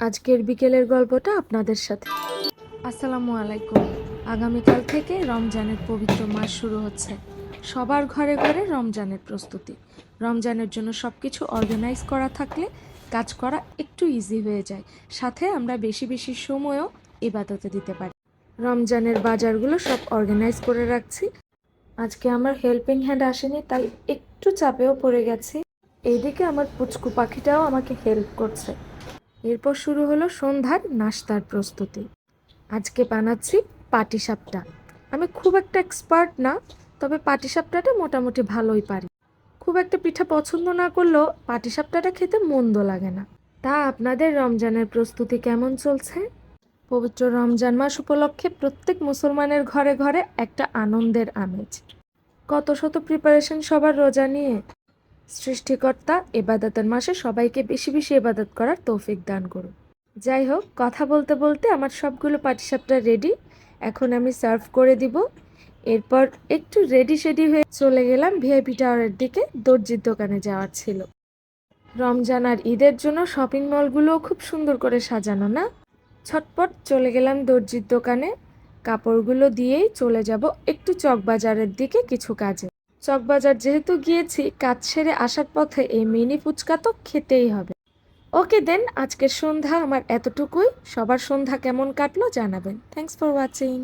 আজকের বিকেলের গল্পটা আপনাদের সাথে। আসসালামু আলাইকুম। আগামীকাল থেকে রমজানের পবিত্র মাস শুরু হচ্ছে। সবার ঘরে ঘরে রমজানের প্রস্তুতি। রমজানের জন্য সব কিছু অর্গানাইজ করা থাকলে কাজ করা একটু ইজি হয়ে যায়, সাথে আমরা বেশি বেশি সময়ও ইবাদতে দিতে পারি। রমজানের বাজারগুলো সব অর্গানাইজ করে রাখছি। আজকে আমার হেল্পিং হ্যান্ড আসেনি, তাই একটু চাপেও পড়ে গেছি। এইদিকে আমার পুচকু পাখিটাও আমাকে হেল্প করছে। এরপর শুরু হলো সন্ধ্যার নাস্তার প্রস্তুতি। আজকে বানাচ্ছি পাটিসাপটা। আমি খুব একটা এক্সপার্ট না, তবে পাটিসাপটাটা মোটামুটি ভালোই পারি। খুব একটা পিঠা পছন্দ না করলেও পাটিসাপটাটা খেতে মন্দ লাগে না। তা আপনাদের রমজানের প্রস্তুতি কেমন চলছে? পবিত্র রমজান মাস উপলক্ষে প্রত্যেক মুসলমানের ঘরে ঘরে একটা আনন্দের আমেজ। কত শত প্রিপারেশন সবার রোজা নিয়ে। সৃষ্টিকর্তা এবাদতের মাসে সবাইকে বেশি বেশি ইবাদত করার তৌফিক দান করুন। যাই হোক, কথা বলতে বলতে আমার সবগুলো পাটিসাপটা রেডি। এখন আমি সার্ভ করে দিব। এরপর একটু রেডি শেডি হয়ে চলে গেলাম ভিআইপি টাওয়ারের দিকে। দর্জির দোকানে যাওয়ার ছিল। রমজান আর ঈদের জন্য শপিং মলগুলোও খুব সুন্দর করে সাজানো না? ছটপট চলে গেলাম দর্জির দোকানে। কাপড়গুলো দিয়েই চলে যাব একটু চকবাজারের দিকে কিছু কাজে। চকবাজার যেহেতু গিয়েছি, কাজ সেরে আসার পথে এই মিনি ফুচকা তো খেতেই হবে। ওকে দেন, আজকের সন্ধ্যা আমার এতটুকুই। সবার সন্ধ্যা কেমন কাটলো জানাবেন। Thanks for watching.